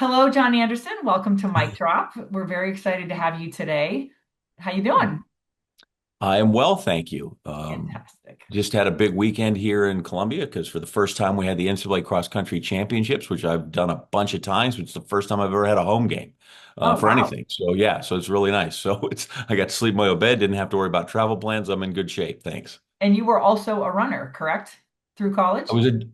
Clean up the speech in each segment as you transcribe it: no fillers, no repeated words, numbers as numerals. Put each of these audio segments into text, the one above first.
Hello, John Anderson. Welcome to Mic Drop. We're very excited to have you today. How you doing? I am well, thank you. Fantastic. Just had a big weekend here in Columbia because for the first time we had the NCAA cross country championships, which I've done a bunch of times. It's the first time I've ever had a home game Oh, for wow. anything. So yeah, so it's really nice. So it's I got to sleep in my own bed, didn't have to worry about travel plans. I'm in good shape, thanks. And you were also a runner, correct? Through college?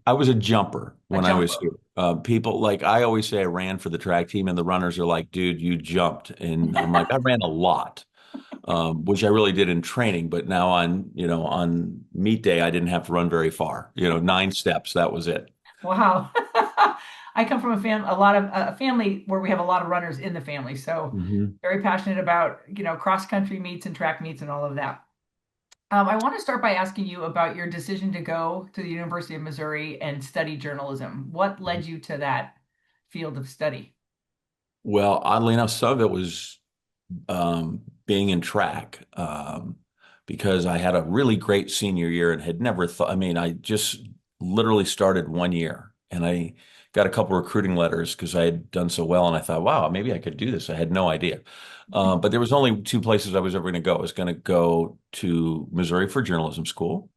I was a jumper A when I was jumper. here. People like I always say I ran for the track team, and the runners are like, "Dude, you jumped," and I'm like, "I ran a lot." Which I really did in training. But now on meet day, I didn't have to run very far. 9 steps, that was it. Wow. I come from a lot of a family where we have a lot of runners in the family, so hmm very passionate about, cross country meets and track meets and all of that. I want to start by asking you about your decision to go to the University of Missouri and study journalism. What led you to that field of study? Well, oddly enough, some of it was being in track because I had a really great senior year and had never thought. I mean, I just literally started one year and I got a couple recruiting letters because I had done so well, and I thought, wow, maybe I could do this. I had no idea. But there was only two places I was ever going to go. I was going to go to Missouri for journalism school,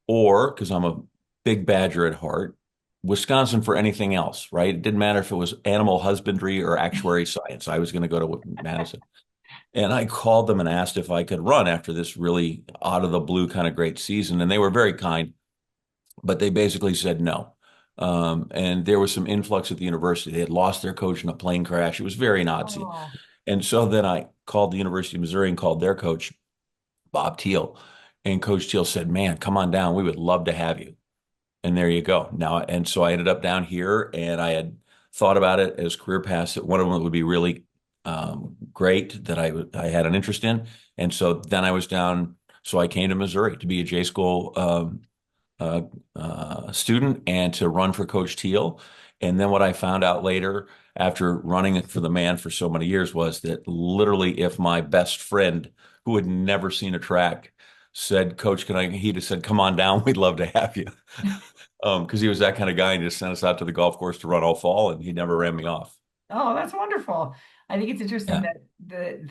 or because I'm a big Badger at heart, Wisconsin for anything else, right? It didn't matter if it was animal husbandry or actuary science. I was going to go to Madison. And I called them and asked if I could run after this really out of the blue kind of great season. And they were very kind, but they basically said no. And there was some influx at the university. They had lost their coach in a plane crash. It was very Nazi. Oh, And so then I called the University of Missouri and called their coach, Bob Teal. And Coach Teal said, "Man, come on down. We would love to have you." And there you go. Now, and so I ended up down here, and I had thought about it as career paths. That one of them would be really great that I had an interest in, and so then I was down. So I came to Missouri to be a J school uh, student and to run for Coach Teal. And then what I found out later, after running it for the man for so many years, was that literally, if my best friend who had never seen a track said, "Coach, can I?" He'd have said, "Come on down. We'd love to have you." Because he was that kind of guy and he just sent us out to the golf course to run all fall, and he never ran me off. oh, that's wonderful. I think it's interesting Yeah. that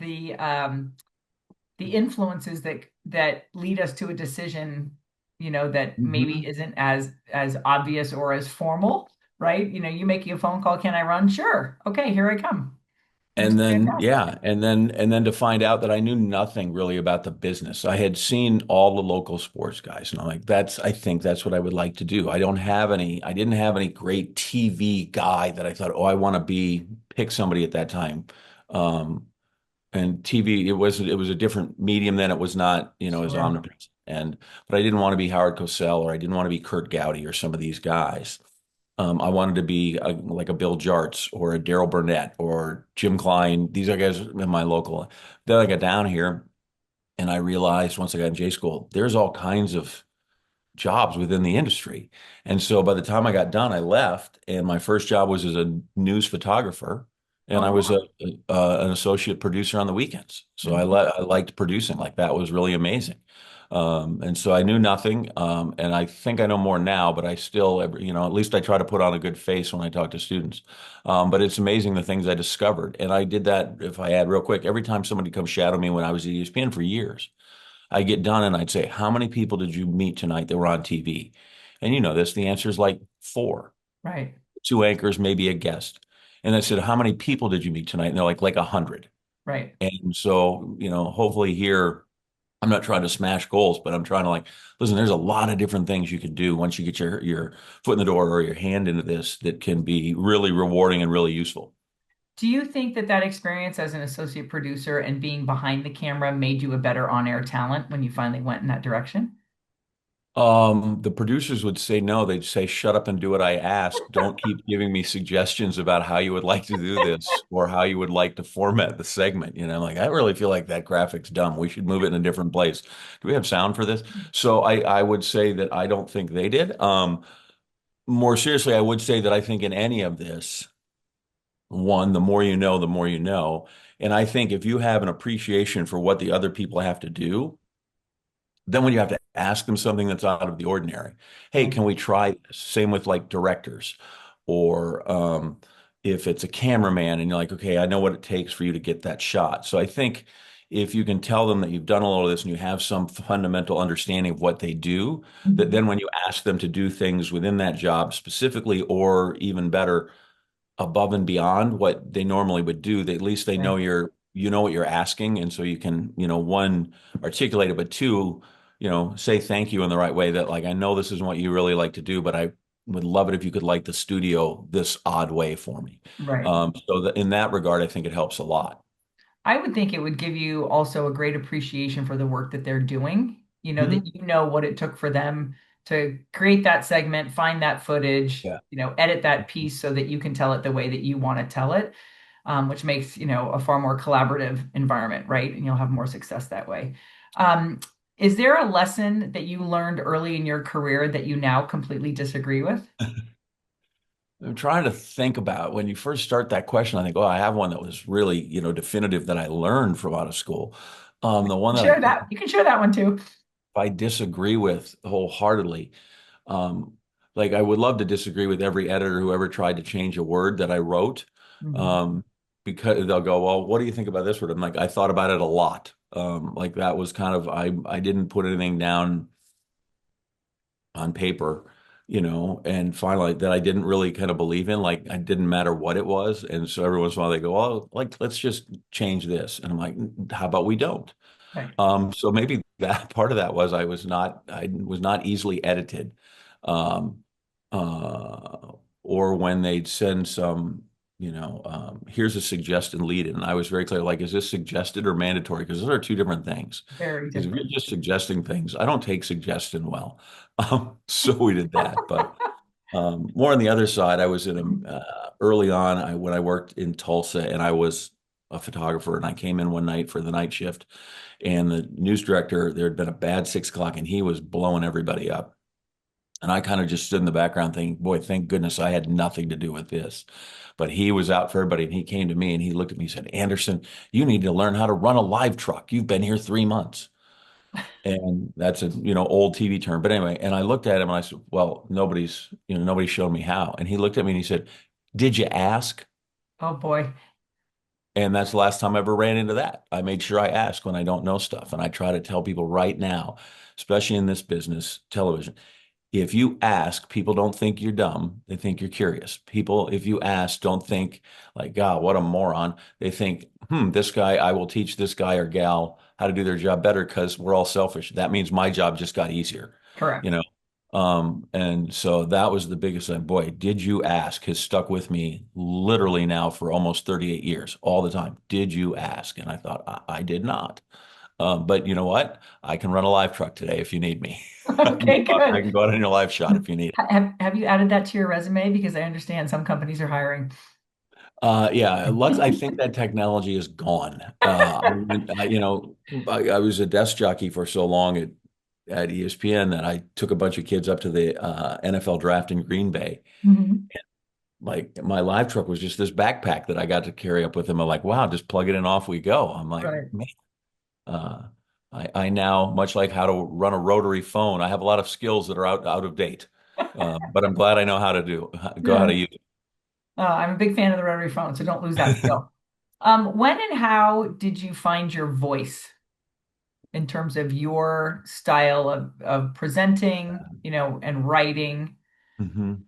the influences that lead us to a decision, that maybe Mhm. isn't as obvious or as formal, right? You making a phone call, can I run? Sure. Okay, here I come. That's And then, fantastic. yeah, and then to find out that I knew nothing really about the business. I had seen all the local sports guys, and I'm like, I think that's what I would like to do. I didn't have any great TV guy that I thought, oh, I want to pick somebody at that time. Um, and TV, it was a different medium then. It was not, as Sure. omnipresent. But I didn't want to be Howard Cosell, or I didn't want to be Kurt Gowdy or some of these guys. I wanted to be like a Bill Jarts or a Daryl Burnett or Jim Klein. These are guys in my local. Then I got down here and I realized once I got in J school, there's all kinds of jobs within the industry. And so by the time I got done, I left, and my first job was as a news photographer, and Oh, I was wow. an associate producer on the weekends. So Mhm. I liked producing. Like that was really amazing. And so I knew nothing, and I think I know more now, but I still, at least I try to put on a good face when I talk to students. But it's amazing the things I discovered, and I did that. If I add real quick, every time somebody comes shadow me when I was at ESPN for years. I get done and I'd say, "How many people did you meet tonight that were on TV?" And you know this, the answer is like four, Right. two anchors, maybe a guest. And I said, "How many people did you meet tonight?" And they're like 100. Right. And so, hopefully here, I'm not trying to smash goals, but I'm trying to like, listen, there's a lot of different things you can do once you get your foot in the door or your hand into this that can be really rewarding and really useful. Do you think that experience as an associate producer and being behind the camera made you a better on-air talent when you finally went in that direction? The producers would say no. They'd say, "Shut up and do what I ask. Don't keep giving me suggestions about how you would like to do this or how you would like to format the segment." Like, I really feel like that graphic's dumb. We should move it in a different place. Do we have sound for this? So I would say that I don't think they did. More seriously, I would say that I think in any of this, one, the more you know, the more you know. And I think if you have an appreciation for what the other people have to do, then when you have to ask them something that's out of the ordinary, hey, Right. can we try this? Same with like directors or if it's a cameraman and you're like, okay, I know what it takes for you to get that shot. So I think if you can tell them that you've done a lot of this and you have some fundamental understanding of what they do, that Mhm. then when you ask them to do things within that job specifically, or even better, above and beyond what they normally would do, at least they know Right. you know what you're asking. And so you can, one, articulate it, but two, say thank you in the right way that like, I know this isn't what you really like to do, but I would love it if you could light the studio this odd way for me. Right. So that in that regard, I think it helps a lot. I would think it would give you also a great appreciation for the work that they're doing. Mhm. That you know what it took for them to create that segment, find that footage, Yeah. edit that piece so that you can tell it the way that you want to tell it, which makes, a far more collaborative environment, right? And you'll have more success that way. Um, is there a lesson that you learned early in your career that you now completely disagree with? I'm trying to think about when you first start that question. I think, oh, I have one that was really, definitive that I learned from out of school. The one that Share that. You can share that one too. I disagree with wholeheartedly. Um, like I would love to disagree with every editor who ever tried to change a word that I wrote. Mhm. Um, because they'll go, well, what do you think about this word? I'm like, I thought about it a lot. Like that was kind of, I didn't put anything down on paper, and finally that I didn't really kind of believe in, like it didn't matter what it was. And so every once in a while they go, oh, like, let's just change this. And I'm like, how about we don't? Right. So maybe that part of that was I was not easily edited. Um, or when they'd send some, here's a suggested lead, and I was very clear, like, is this suggested or mandatory? Because those are two different things. Very Because if you're different. just suggesting things, I don't take suggestion well. So we did that, but more on the other side, I was in early on when I worked in Tulsa, and I was a photographer, and I came in one night for the night shift, and the news director, there had been a bad 6 o'clock, and he was blowing everybody up. And I kind of just stood in the background thinking, boy, thank goodness I had nothing to do with this. But he was out for everybody, and he came to me and he looked at me and said, Anderson, you need to learn how to run a live truck. You've been here 3 months. And that's a, old TV term. But anyway, and I looked at him and I said, well, nobody showed me how. And he looked at me and he said, did you ask? Oh boy. And that's the last time I ever ran into that. I made sure I ask when I don't know stuff. And I try to tell people right now, especially in this business, television, if you ask, people don't think you're dumb. They think you're curious. People, if you ask, don't think like, God, what a moron. They think, this guy, I will teach this guy or gal how to do their job better because we're all selfish. That means my job just got easier, you Correct. know? And so that was the biggest thing. Boy, did you ask has stuck with me literally now for almost 38 years, all the time. Did you ask? And I thought, I did not. But you know what? I can run a live truck today if you need me. Okay, I good. can go out on your live shot if you need it. Have you added that to your resume? Because I understand some companies are hiring. Yeah, I think that technology is gone. I was a desk jockey for so long at ESPN that I took a bunch of kids up to the NFL draft in Green Bay. Mhm. Like my live truck was just this backpack that I got to carry up with him. I'm like, wow, just plug it in, off we go. I'm like, Right. man, uh, I now, much like how to run a rotary phone, I have a lot of skills that are out of date. But I'm glad I know how to go how Yeah. to use it. I'm a big fan of the rotary phone, so don't lose that skill. When and how did you find your voice in terms of your style of presenting, and writing? Mhm.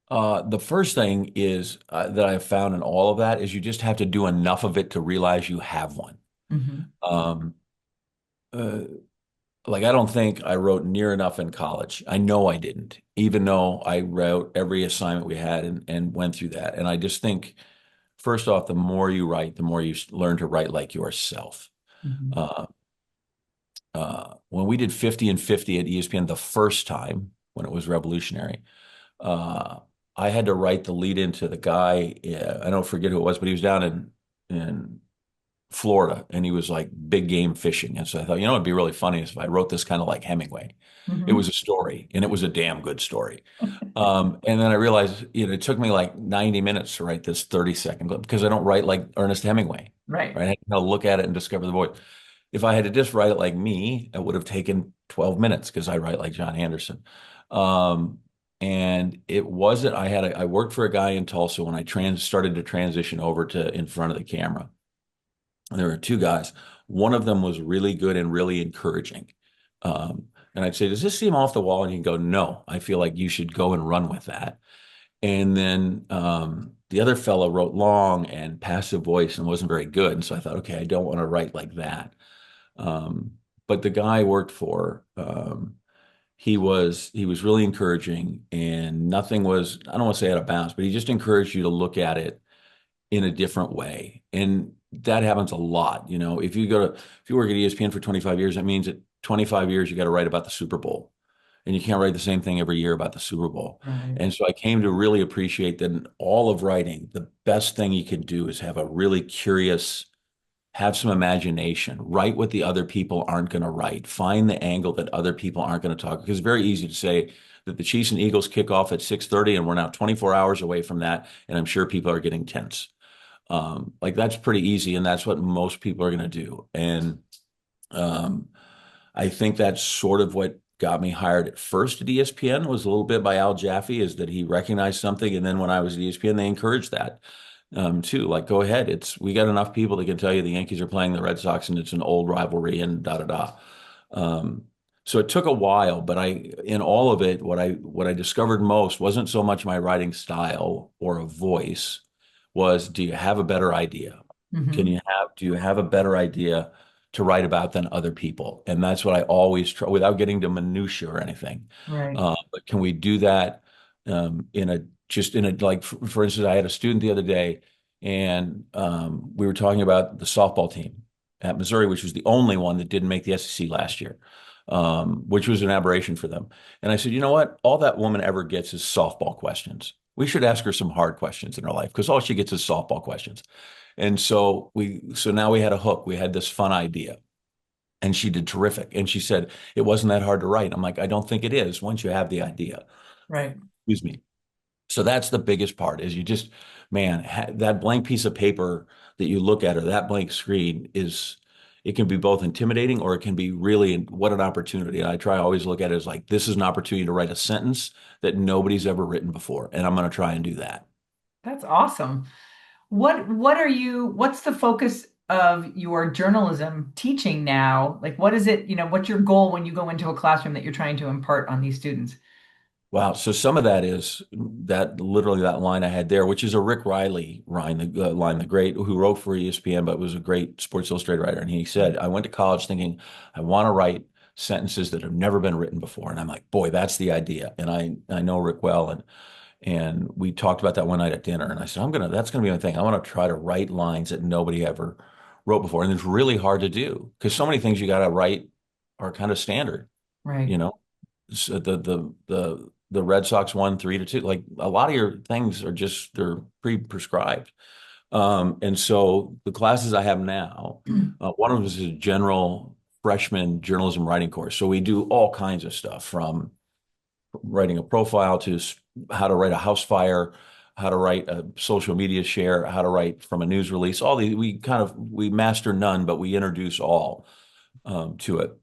The first thing is that I've found in all of that is you just have to do enough of it to realize you have one. Hmm. Um, uh, like I don't think I wrote near enough in college. I know I didn't, even though I wrote every assignment we had and went through that. And I just think, first off, the more you write, the more you learn to write like yourself. Hmm. Uh, when we did 50 and 50 at ESPN the first time when it was revolutionary, uh, I had to write the lead into the guy. I don't forget who it was, but he was down in Florida and he was like big game fishing. And so I thought, it'd be really funny if I wrote this kind of like Hemingway. It Hmm. was a story and it was a damn good story. And then I realized, it took me like 90 minutes to write this 30-second clip because I don't write like Ernest Hemingway, Right. right? I had to look at it and discover the voice. If I had to just write it like me, it would have taken 12 minutes because I write like John Anderson. Um, And it wasn't, I worked for a guy in Tulsa when I started to transition over to in front of the camera. And there were two guys. One of them was really good and really encouraging. And I'd say, does this seem off the wall? And he'd go, no, I feel like you should go and run with that. And then the other fellow wrote long and passive voice and wasn't very good. And so I thought, okay, I don't want to write like that. Um, but the guy I worked for, he was really encouraging, and nothing was, I don't want to say out of bounds, but he just encouraged you to look at it in a different way. And that happens a lot. If you work at ESPN for 25 years, that means that 25 years you got to write about the Super Bowl. And you can't write the same thing every year about the Super Bowl. Right. And so I came to really appreciate that in all of writing, the best thing you can do is have a really curious, have some imagination, write what the other people aren't going to write, find the angle that other people aren't going to talk. Because it's very easy to say that the Chiefs and Eagles kick off at 6:30 and we're now 24 hours away from that. And I'm sure people are getting tense. Like that's pretty easy, and that's what most people are going to do. And um, I think that's sort of what got me hired at first at ESPN was a little bit by Al Jaffe, is that he recognized something, and then when I was at ESPN, they encouraged that too. Like, go ahead, we got enough people that can tell you the Yankees are playing the Red Sox, and it's an old rivalry, and da da da. Um, so it took a while, but in all of it, what I discovered most wasn't so much my writing style or a voice, was do you have a better idea? Hmm. Do you have a better idea to write about than other people? And that's what I always try, without getting to minutia or anything. Right. But can we do that in a, like, for instance, I had a student the other day, and we were talking about the softball team at Missouri, which was the only one that didn't make the SEC last year, which was an aberration for them. And I said, you know what? All that woman ever gets is softball questions. We should ask her some hard questions in her life, because all she gets is softball questions. And so now we had a hook. We had this fun idea, and she did terrific. And she said, it wasn't that hard to write. I'm like, I don't think it is once you have the idea. Right. Excuse me. So that's the biggest part, is you just, man, that blank piece of paper that you look at, or that blank screen, it can be both intimidating, or it can be really, what an opportunity. And I try always look at it as like, this is an opportunity to write a sentence that nobody's ever written before. And I'm going to try and do that. That's awesome. What's the focus of your journalism teaching now? Like what is it, what's your goal when you go into a classroom that you're trying to impart on these students? Wow. So some of that is that, literally that line I had there, which is a Rick Riley line, the great, who wrote for ESPN, but was a great Sports Illustrated writer. And he said, I went to college thinking I want to write sentences that have never been written before. And I'm like, boy, that's the idea. And I know Rick well. And we talked about that one night at dinner. And I said, that's going to be my thing. I want to try to write lines that nobody ever wrote before. And it's really hard to do, because so many things you got to write are kind of standard, Right. you know? So the Red Sox won 3-2. Like, a lot of your things are just, they're pre-prescribed. And so the classes I have now, one of them is a general freshman journalism writing course. So we do all kinds of stuff, from writing a profile to how to write a house fire, how to write a social media share, how to write from a news release. All these, we master none, but we introduce all to it.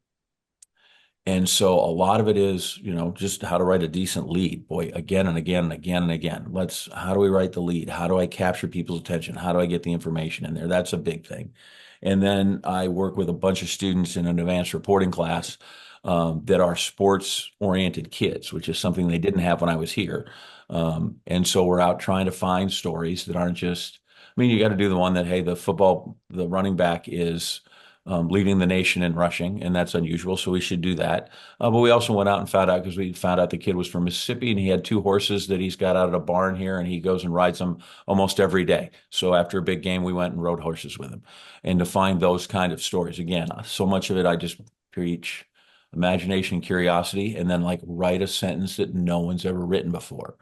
And so a lot of it is, just how to write a decent lead. Boy, again and again and again and again. How do we write the lead? How do I capture people's attention? How do I get the information in there? That's a big thing. And then I work with a bunch of students in an advanced reporting class that are sports oriented kids, which is something they didn't have when I was here. And so we're out trying to find stories that aren't just, I mean, you got to do the one that, hey, the running back is leading the nation in rushing, and that's unusual, so we should do that. But we also went out and found out, because we found out the kid was from Mississippi, and he had two horses that he's got out at a barn here, and he goes and rides them almost every day. So after a big game, we went and rode horses with him. And to find those kind of stories, again, so much of it I just preach imagination, curiosity, and then, like, write a sentence that no one's ever written before.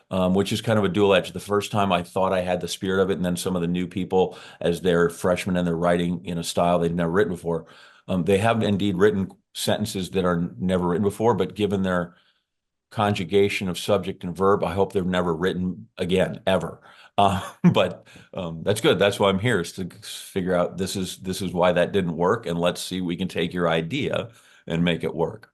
Which is kind of a dual edge. The first time I thought I had the spirit of it, and then some of the new people, as they're freshmen and they're writing in a style they've never written before, they have indeed written sentences that are never written before, but given their conjugation of subject and verb, I hope they're never written again, ever. But that's good. That's why I'm here, is to figure out, this is why that didn't work, and let's see, we can take your idea and make it work.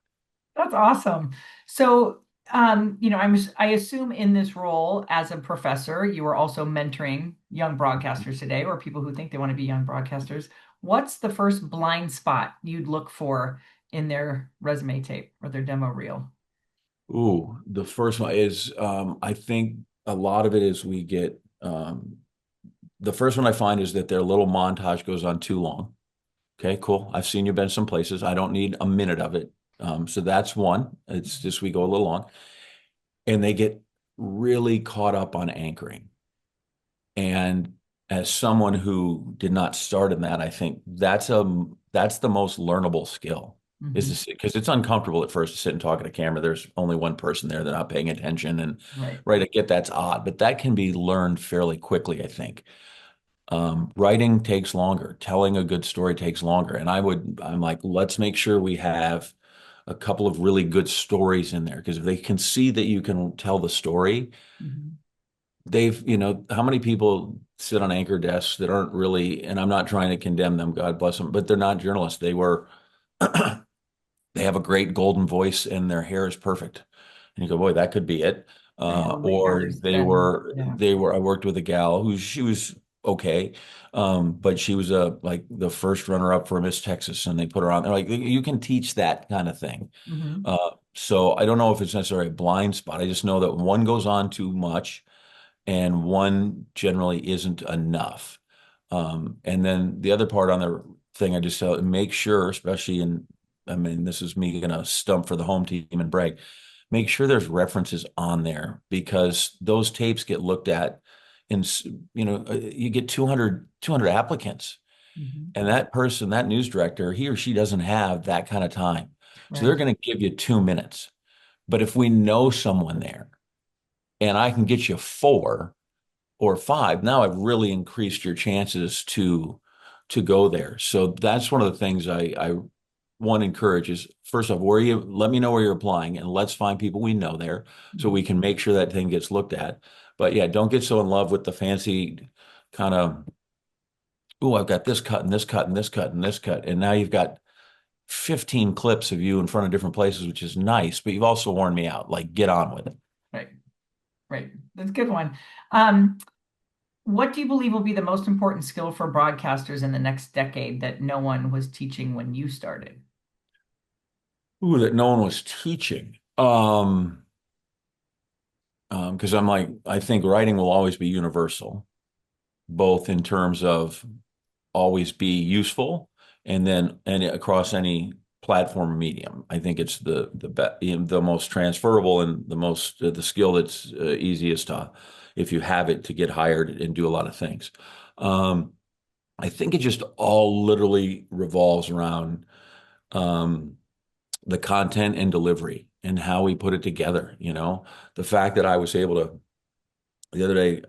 That's awesome. So I assume in this role as a professor, you are also mentoring young broadcasters today, or people who think they want to be young broadcasters. What's the first blind spot you'd look for in their resume tape or their demo reel? Ooh, the first one is I think a lot of it is the first one I find is that their little montage goes on too long. Okay, cool. I've seen you been some places. I don't need a minute of it. So that's one. It's just we go a little long, and they get really caught up on anchoring. And as someone who did not start in that, I think that's the most learnable skill is Hmm. to sit because it's uncomfortable at first to sit and talk at a camera. There's only one person there. They're not paying attention. And Right. right, I get that's odd, but that can be learned fairly quickly, I think. Writing takes longer. Telling a good story takes longer. And I'm like, let's make sure we have a couple of really good stories in there because if they can see that you can tell the story, Hmm. how many people sit on anchor desks that aren't really, and I'm not trying to condemn them, God bless them, but they're not journalists. They have a great golden voice and their hair is perfect. And you go, boy, that could be it. Right. Or Or there's been, yeah. I worked with a gal she was okay. But she was like the first runner up for Miss Texas and they put her on there. Like you can teach that kind of thing. Hmm. So I don't know if it's necessarily a blind spot. I just know that one goes on too much and one generally isn't enough. And then the other part on the thing, I just tell make sure, especially I mean, this is me gonna stump for the home team and brag. Make sure there's references on there because those tapes get looked at you get 200 applicants Hmm. and that person, that news director, he or she doesn't have that kind of time. So they're Right. going to give you 2 minutes. But if we know someone there and I can get you 4 or 5, now I've really increased your chances to go there. So that's one of the things I want to encourage is first off, let me know where you're applying and let's find people we know there so we Hmm. can make sure that thing gets looked at. But yeah, don't get so in love with the fancy kind of, oh, I've got this cut and this cut and this cut and this cut. And now you've got 15 clips of you in front of different places, which is nice, but you've also worn me out. Like, get on with it. Right. Right. That's a good one. Um, what do you believe will be the most important skill for broadcasters in the next decade that no one was teaching when you started? Ooh, that no one was teaching. Because I'm like, I think writing will always be universal, both in terms of always be useful and across any platform or medium. I think it's the most transferable and the skill that's easiest to if you have it to get hired and do a lot of things. Um, I think it just all literally revolves around um, the content and delivery and how we put it together. The fact that I was able to the other day,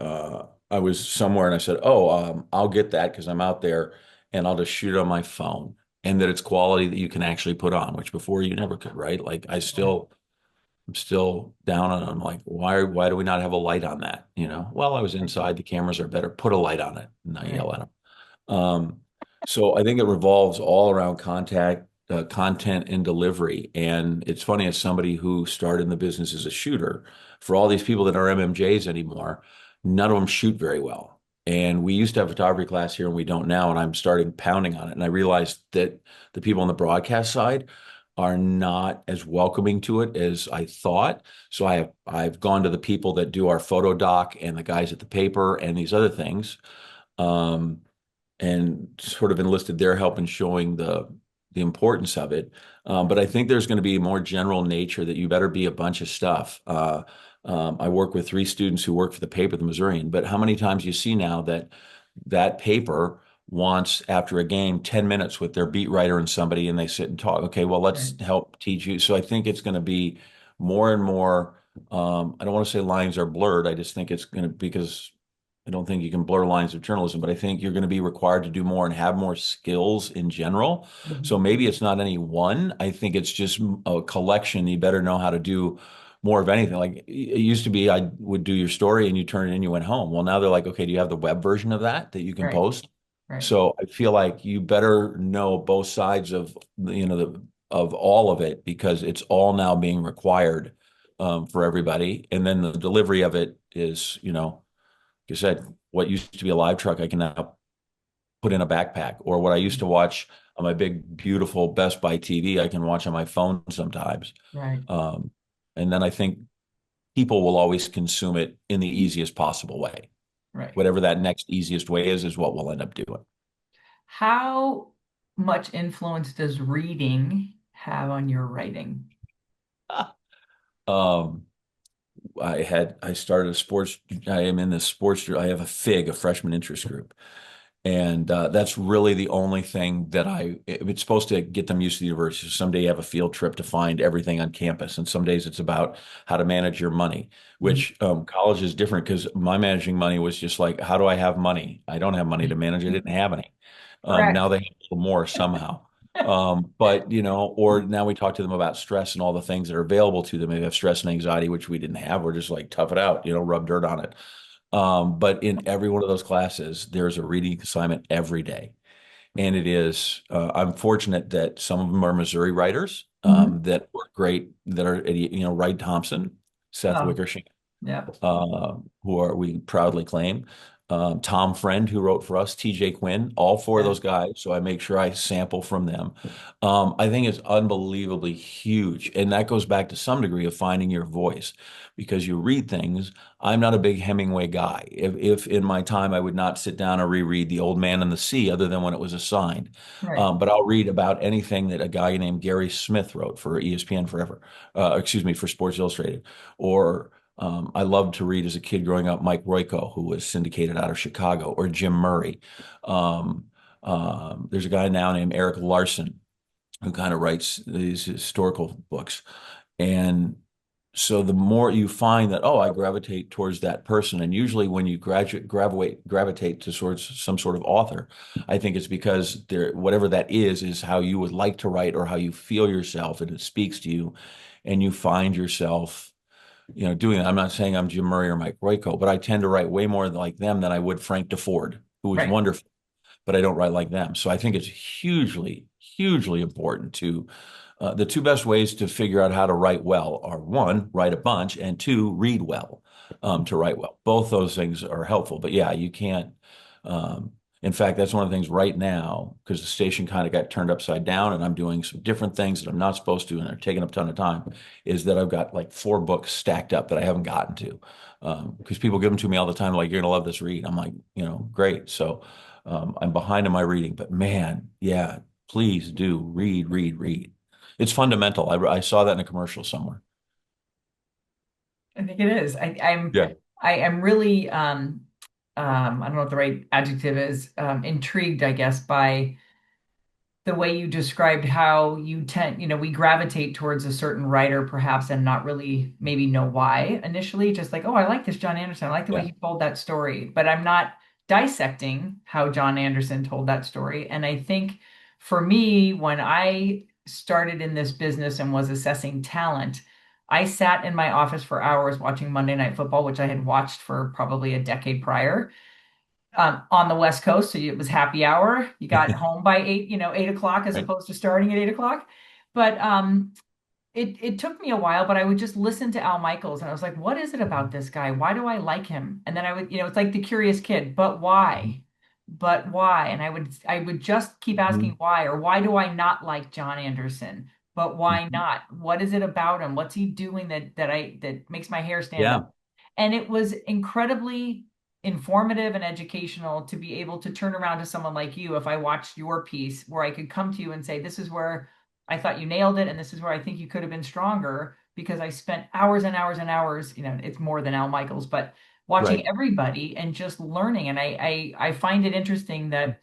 I was somewhere and I said, "Oh, I'll get that because I'm out there and I'll just shoot it on my phone." And that it's quality that you can actually put on, which before you never could, right? Like Yeah. I'm still down on. I'm like, why do we not have a light on that? Well, I was Right. inside. The cameras are better. Put a light on it, and not Right. yell at them. So I think it revolves all around content and delivery. And it's funny as somebody who started in the business as a shooter, for all these people that are MMJs anymore, none of them shoot very well. And we used to have photography class here and we don't now. And I'm starting pounding on it. And I realized that the people on the broadcast side are not as welcoming to it as I thought. So I've gone to the people that do our photo doc and the guys at the paper and these other things. Um, and sort of enlisted their help in showing the importance of it. But I think there's going to be a more general nature that you better be a bunch of stuff. I work with 3 students who work for the paper, the Missourian, but how many times you see now that paper wants after a game 10 minutes with their beat writer and somebody and they sit and talk. Okay, well, let's Right. help teach you. So I think it's going to be more and more. I don't want to say lines are blurred. I just think it's going to because I don't think you can blur lines of journalism, but I think you're going to be required to do more and have more skills in general. So Mhm. maybe it's not any one. I think it's just a collection. You better know how to do more of anything. Like it used to be, I would do your story and you turn it in, you went home. Well, now they're like, okay, do you have the web version of that you can Right. post? Right. So I feel like you better know both sides of of all of it because it's all now being required for everybody. And then the delivery of it is, like you said, what used to be a live truck, I can now put in a backpack, or what I used to watch on my big, beautiful Best Buy TV, I can watch on my phone sometimes. Right, Um, and then I think people will always consume it in the easiest possible way. right. Whatever that next easiest way is what we'll end up doing. How much influence does reading have on your writing? Um, I started a sports, I am in the sports, I have a FIG, a freshman interest group. And that's really the only thing that it's supposed to get them used to the university. So someday you have a field trip to find everything on campus. And some days it's about how to manage your money, Mhm. which college is different because my managing money was just like, how do I have money? I don't have money to manage. I didn't have any. Now Correct. they have a little more somehow. But, or now we talk to them about stress and all the things that are available to them. They have stress and anxiety, which we didn't have. We're just like, tough it out, rub dirt on it. But in every one of those classes, there's a reading assignment every day. And I'm fortunate that some of them are Missouri writers Mhm. that were great, that are, Wright Thompson, Seth Oh, Wickersham, yeah. we proudly claim. Tom Friend, who wrote for us, TJ Quinn, all four of Yeah. those guys. So I make sure I sample from them. I think it's unbelievably huge. And that goes back to some degree of finding your voice because you read things. I'm not a big Hemingway guy. If in my time I would not sit down and reread The Old Man and the Sea, other than when it was assigned. Right. But I'll read about anything that a guy named Gary Smith wrote for ESPN Forever, excuse me, for Sports Illustrated, or I loved to read as a kid growing up Mike Royko, who was syndicated out of Chicago, or Jim Murray. Um, there's a guy now named Eric Larson who kind of writes these historical books. And so the more you find that, oh, I gravitate towards that person, and usually when you gravitate to towards some sort of author, I think it's because whatever that is how you would like to write or how you feel yourself, and it speaks to you, and you find yourself doing that. I'm not saying I'm Jim Murray or Mike Royko, but I tend to write way more like them than I would Frank DeFord, who was Right. wonderful, but I don't write like them. So I think it's hugely, hugely important to the two best ways to figure out how to write well are one, write a bunch, and two, read well to write well. Both those things are helpful. But yeah, you can't. Um, in fact, that's one of the things right now, because the station kind of got turned upside down and I'm doing some different things that I'm not supposed to, and they're taking up a ton of time, is that I've got like 4 books stacked up that I haven't gotten to. Because people give them to me all the time, like, you're going to love this read. I'm like, great. So I'm behind in my reading, but man, yeah, please do read, read, read. It's fundamental. I saw that in a commercial somewhere. I think it is. Yeah. I am really I don't know what the right adjective is, intrigued, I guess, by the way you described how you tend, we gravitate towards a certain writer perhaps and not really maybe know why initially, just like, oh, I like this John Anderson. I like the way Yeah. he told that story, but I'm not dissecting how John Anderson told that story. And I think for me, when I started in this business and was assessing talent, I sat in my office for hours watching Monday Night Football, which I had watched for probably a decade prior, on the West Coast. So it was happy hour. You got home by 8, 8 o'clock as Right. opposed to starting at 8 o'clock. But it took me a while, but I would just listen to Al Michaels and I was like, what is it about this guy? Why do I like him? And then I would, it's like the curious kid, but why? But why? And I would just keep asking Mhm. why, or why do I not like John Anderson? But why Mhm. not? What is it about him? What's he doing that makes my hair stand up? Yeah. And it was incredibly informative and educational to be able to turn around to someone like you if I watched your piece where I could come to you and say, this is where I thought you nailed it, and this is where I think you could have been stronger because I spent hours and hours and hours, it's more than Al Michaels, but watching Right. everybody and just learning. And I find it interesting that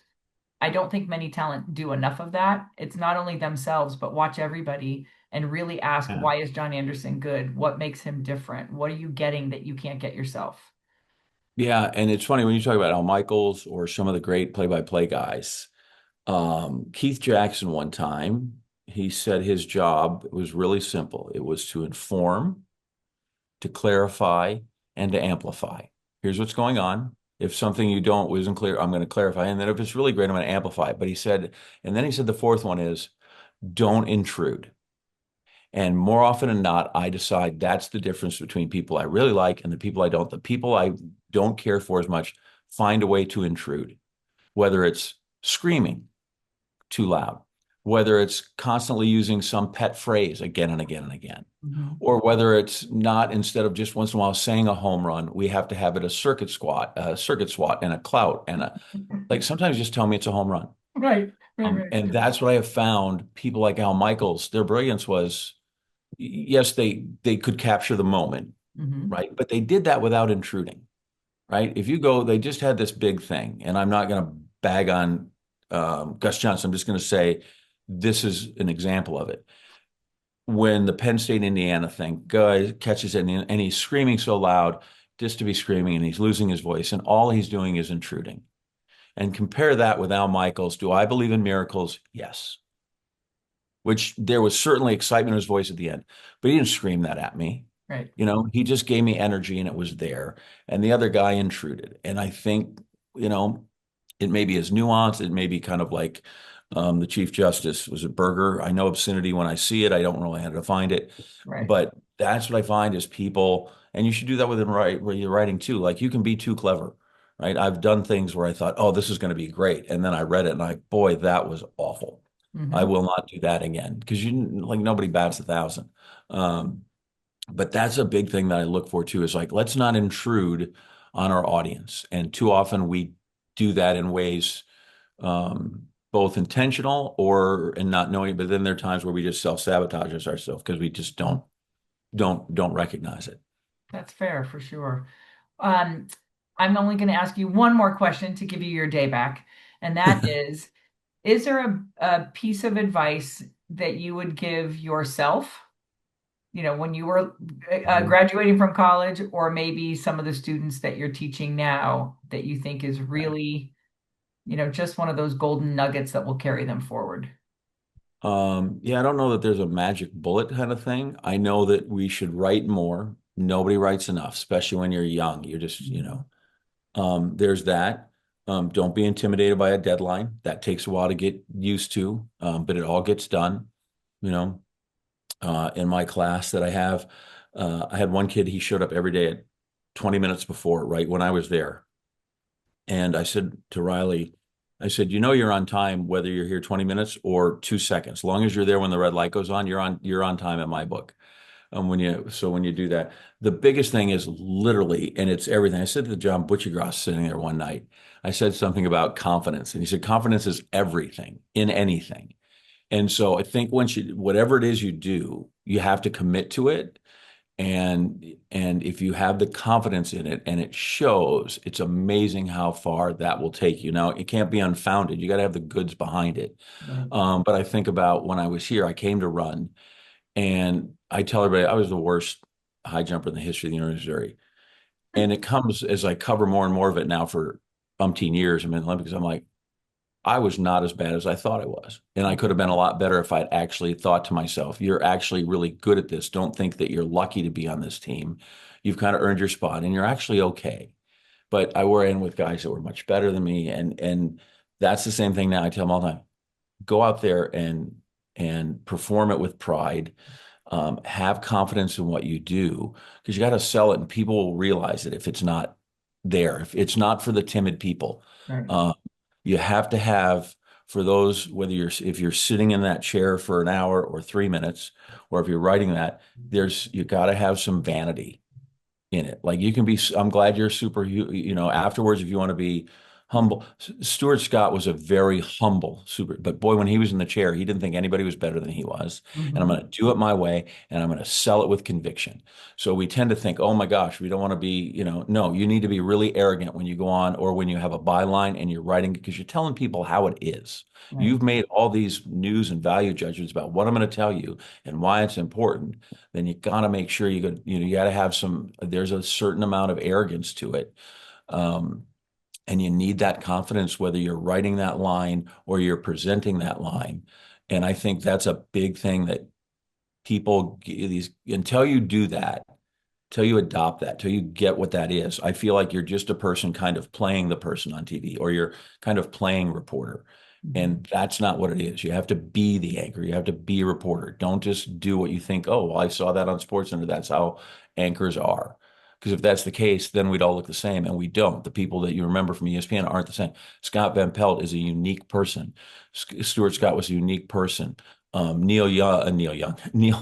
I don't think many talent do enough of that. It's not only themselves, but watch everybody and really ask, Yeah. why is John Anderson good? What makes him different? What are you getting that you can't get yourself? Yeah. And it's funny when you talk about Al Michaels or some of the great play-by-play guys. Keith Jackson, one time, he said his job was really simple. It was to inform, to clarify, and to amplify. Here's what's going on. If something you don't wasn't clear, I'm going to clarify. And then if it's really great, I'm going to amplify it. But he said, and then he said the fourth one is don't intrude. And more often than not, I decide that's the difference between people I really like and the people I don't. The people I don't care for as much find a way to intrude, whether it's screaming too loud, whether it's constantly using some pet phrase again and again and again, Mhm. or whether it's not, instead of just once in a while saying a home run, we have to have it a circuit swat and a clout and a, like, sometimes just tell me it's a home run. Right, right, right. And that's what I have found. People like Al Michaels, their brilliance was, yes, they could capture the moment, Hmm. right? But they did that without intruding, right? If you go, they just had this big thing, and I'm not going to bag on Gus Johnson. I'm just going to say this is an example of it. When the Penn State Indiana thing, guy catches it, and he's screaming so loud, just to be screaming, and he's losing his voice, and all he's doing is intruding. And compare that with Al Michaels. Do I believe in miracles? Yes. Which there was certainly excitement in his voice at the end, but he didn't scream that at me. Right. He just gave me energy and it was there. And the other guy intruded. And I think, you know, it may be as nuanced. It may be kind of like the Chief Justice was a burger. I know obscenity when I see it. I don't really know how to find it. Right. But that's what I find is people, and you should do that with them, right, where you're writing too. Like you can be too clever, right? I've done things where I thought, oh, this is going to be great. And then I read it and boy, that was awful. I Hmm. will not do that again because like nobody bats 1,000. Um, but that's a big thing that I look for too, is like, let's not intrude on our audience. And too often we do that in ways both intentional or and not knowing, but then there are times where we just self-sabotage ourselves because we just don't recognize it. That's fair for sure. Um, I'm only going to ask you one more question to give you your day back, and that is there a piece of advice that you would give yourself, when you were graduating from college, or maybe some of the students that you're teaching now that you think is really, just one of those golden nuggets that will carry them forward? Yeah, I don't know that there's a magic bullet kind of thing. I know that we should write more. Nobody writes enough, especially when you're young. You're just, there's that. Don't be intimidated by a deadline. That takes a while to get used to, but it all gets done. You know, in my class that I had one kid, he showed up every day at 20 minutes before, right when I was there. And I said to Riley, I said, you're on time, whether you're here 20 minutes or 2 seconds. As long as you're there when the red light goes on, you're on time in my book. When you do that, the biggest thing is literally, and it's everything. I said to John Butchergross sitting there one night, I said something about confidence, and he said, confidence is everything in anything. And so I think whatever it is you do, you have to commit to it. And if you have the confidence in it and it shows, it's amazing how far that will take you. Now, it can't be unfounded. You got to have the goods behind it. Right. But I think about when I was here, I came to run, and I tell everybody I was the worst high jumper in the history of the University of Missouri. And it comes as I cover more and more of it now for umpteen years. I'm in the Olympics. I'm like, I was not as bad as I thought I was. And I could have been a lot better if I'd actually thought to myself, you're actually really good at this. Don't think that you're lucky to be on this team. You've kind of earned your spot and you're actually okay. But I were in with guys that were much better than me. And that's the same thing now. I tell them all the time, go out there and perform it with pride. Have confidence in what you do because you got to sell it and people will realize it if it's not there, if it's not for the timid people. Right. Uh, you have to have for those, whether if you're sitting in that chair for an hour or 3 minutes, or if you're writing that, you got to have some vanity in it. Like you can be, I'm glad you're super, afterwards, if you want to be humble. Stuart Scott was a very humble super, but boy, when he was in the chair, he didn't think anybody was better than he was. And I'm Hmm. going to do it my way and I'm going to sell it with conviction. So we tend to think, oh my gosh, we don't want to be, no, you need to be really arrogant when you go on or when you have a byline and you're writing because you're telling people how it is. Right. You've made all these news and value judgments about what I'm going to tell you and why it's important. Then you got to make sure you got to have there's a certain amount of arrogance to it. Um, and you need that confidence, whether you're writing that line or you're presenting that line. And I think that's a big thing that until you do that, till you adopt that, till you get what that is, I feel like you're just a person kind of playing the person on TV or you're kind of playing reporter. Mhm. And that's not what it is. You have to be the anchor. You have to be a reporter. Don't just do what you think, oh, well, I saw that on SportsCenter. That's how anchors are. Because if that's the case, then we'd all look the same, and we don't. The people that you remember from ESPN aren't the same. Scott Van Pelt is a unique person. Stuart Scott was a unique person. Neil Everett Neil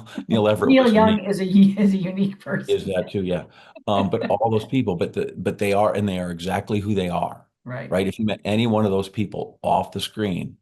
was Young unique. is a unique Is person. that too? Yeah. But all those people, but they are, and they are exactly who they are, Right. right? If you met any one of those people off the screen,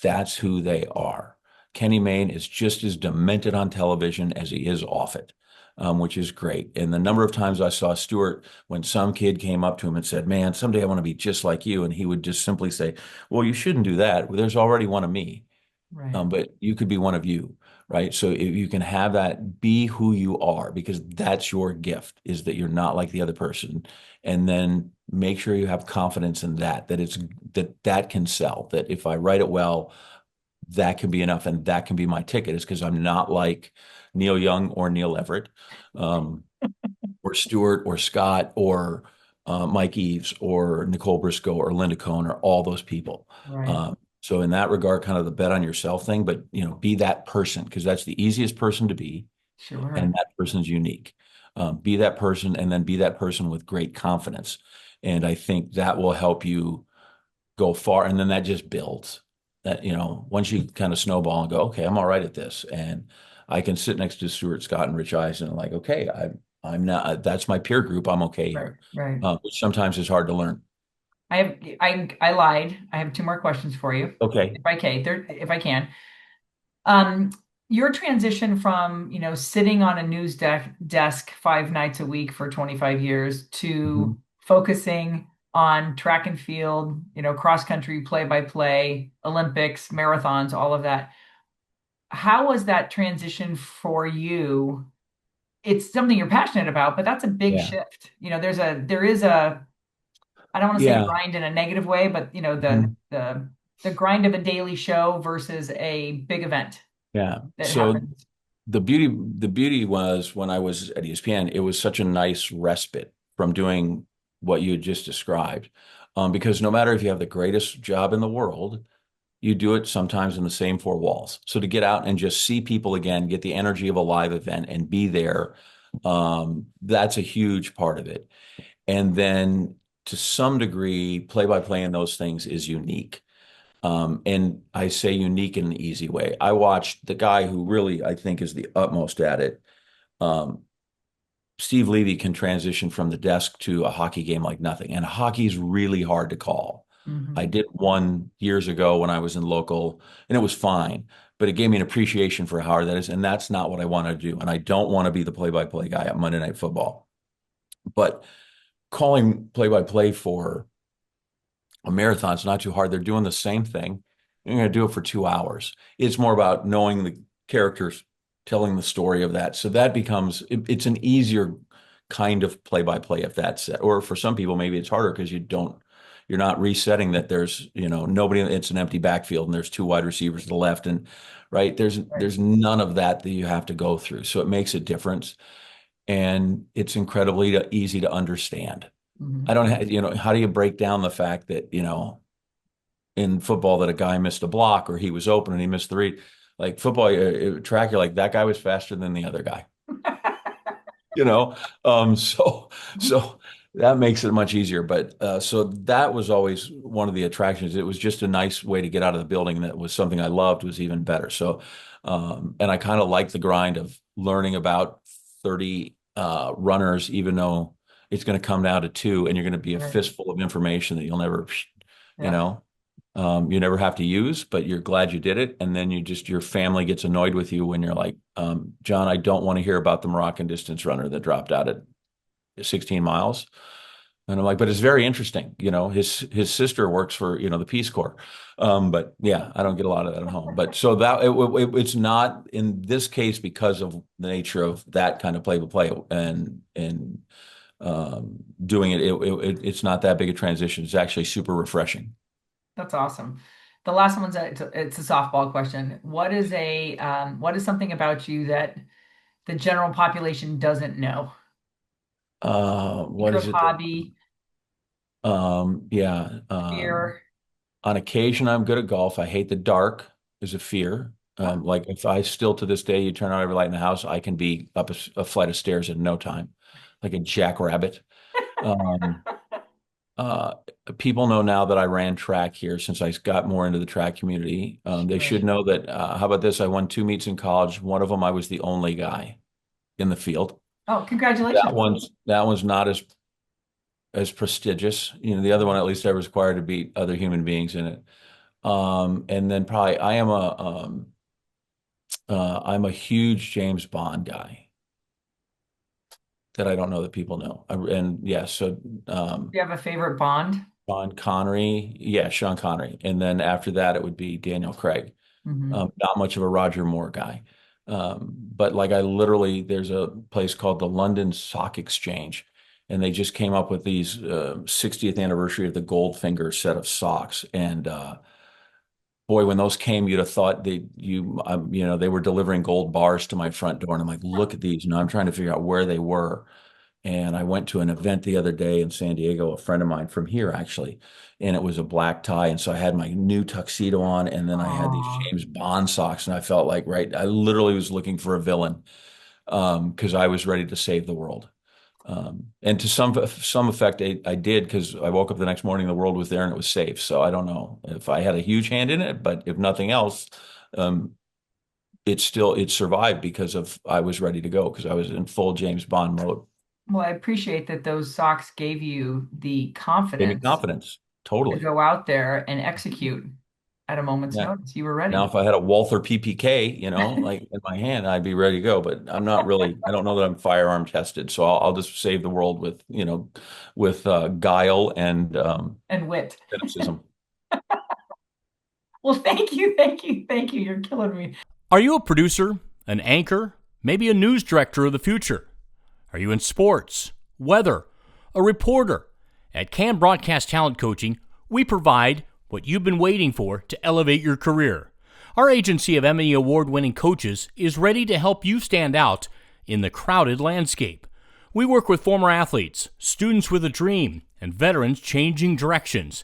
that's who they are. Kenny Mayne is just as demented on television as he is off it, which is great. And the number of times I saw Stuart when some kid came up to him and said, "Man, someday I want to be just like you," and he would just simply say, "Well, you shouldn't do that. There's already one of me." Right. But you could be one of you, right? So if you can have that, be who you are, because that's your gift, is that you're not like the other person. And then make sure you have confidence in that, that can sell, that if I write it well, that can be enough. And that can be my ticket, is because I'm not like Neil Young or Neil Everett. Um, or Stewart or Scott or Mike Eves or Nicole Briscoe or Linda Cohn or all those people. Right. So in that regard, kind of the bet on yourself thing, but be that person, because that's the easiest person to be, and Sure. that person's unique. Be that person, and then be that person with great confidence. And I think that will help you go far. And then that just builds. That, once you kind of snowball and go, okay, I'm all right at this. And I can sit next to Stuart Scott and Rich Eisen and like, okay, I'm not, that's my peer group. I'm okay Right. here. Right. Which sometimes is hard to learn. I lied. I have two more questions for you, Okay. if I can. Um, your transition from, sitting on a desk 5 nights a week for 25 years to Mhm. focusing on track and field, cross country, play by play, Olympics, marathons, all of that. How was that transition for you? It's something you're passionate about, but that's a big Yeah. shift. There is a, I don't want to say Yeah. grind in a negative way, but Mhm. the grind of a daily show versus a big event Yeah. that So happens. the beauty was when I was at ESPN, it was such a nice respite from doing what you had just described. Because no matter if you have the greatest job in the world, you do it sometimes in the same four walls. So to get out and just see people again, get the energy of a live event and be there, that's a huge part of it. And then to some degree, play by play in those things is unique. And I say unique in an easy way. I watched the guy who really, I think, is the utmost at it. Um, Steve Levy can transition from the desk to a hockey game like nothing. And hockey's really hard to call. I Hmm. did one years ago when I was in local, and it was fine, but it gave me an appreciation for how hard that is. And that's not what I want to do. And I don't want to be the play-by-play guy at Monday Night Football. But calling play-by-play for a marathon's not too hard. They're doing the same thing. You're going to do it for 2 hours. It's more about knowing the characters, telling the story of that. So that becomes, it's an easier kind of play-by-play if that's it. Or for some people, maybe it's harder because you're not resetting that there's, nobody, it's an empty backfield and there's two wide receivers to the left. And right, Right. there's none of that that you have to go through. So it makes a difference. And it's incredibly easy to understand. I Hmm. don't have, how do you break down the fact that, in football that a guy missed a block or he was open and he missed the read? Like football, track, you're like, that guy was faster than the other guy, you know? So that makes it much easier. But so that was always one of the attractions. It was just a nice way to get out of the building. And that was something I loved, was even better. So, and I kind of like the grind of learning about 30 runners, even though it's going to come down to two and you're going to be a Right. fistful of information that you'll never, you Yeah. know, you never have to use, but you're glad you did it. And then your family gets annoyed with you when you're like, John, I don't want to hear about the Moroccan distance runner that dropped out at 16 miles. And I'm like, but it's very interesting. His sister works for, the Peace Corps. But yeah, I don't get a lot of that at home. But so it's not in this case because of the nature of that kind of play by play doing it's not that big a transition. It's actually super refreshing. That's awesome. The last one's it's a softball question. What is something about you that the general population doesn't know? What Secret is it? hobby, Yeah. fear. On occasion, I'm good at golf. I hate the dark is a fear. Oh. Like if I still to this day, you turn on every light in the house, I can be up a flight of stairs in no time, like a jackrabbit. Um, uh, People know now that I ran track here since I got more into the track community. They should Right. know that. How about this? I won two meets in college. One of them, I was the only guy in the field. Oh, That congratulations. one's not as prestigious. The other one, at least I was required to beat other human beings in it. And then probably I'm a huge James Bond guy that I don't know that people know. And yeah, so Do you have a favorite Bond? Sean Connery, yeah, Sean Connery, and then after that it would be Daniel Craig. Hmm. Not much of a Roger Moore guy, but like I literally, there's a place called the London Stock Exchange, and they just came up with these 60th anniversary of the Goldfinger set of socks, and boy, when those came, you'd have thought they were delivering gold bars to my front door. And I'm like, look at these. And I'm trying to figure out where they were. And I went to an event the other day in San Diego, a friend of mine from here actually, and it was a black tie. And so I had my new tuxedo on, and then I had these Oh, James Bond socks, and I felt like, right, I literally was looking for a villain because I was ready to save the world. And to some effect, I did because I woke up the next morning, the world was there and it was safe. So I don't know if I had a huge hand in it, but if nothing else, um, it survived because of I was ready to go because I was in full James Bond mode. well, I appreciate that those socks gave you the Gave me confidence confidence. to Totally. go out there and execute at a moment's Yeah. notice. You were Now, ready. if I had a Walther PPK, like in my hand, I'd be ready to go. But I'm not really. I don't know that I'm firearm tested, so I'll just save the world with guile and And wit. cynicism. Well, thank you, thank you, thank you. You're killing me. Are you a producer, an anchor, maybe a news director of the future? Are you in sports, weather, a reporter? At Kann Broadcast Talent Coaching, we provide what you've been waiting for to elevate your career. Our agency of Emmy Award-winning coaches is ready to help you stand out in the crowded landscape. We work with former athletes, students with a dream, and veterans changing directions.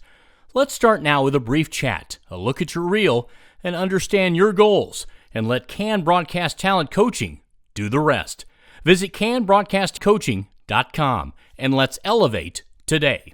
Let's start now with a brief chat, a look at your reel, and understand your goals, and let Kann Broadcast Talent Coaching do the rest. Visit cannbroadcastcoaching.com and let's elevate today.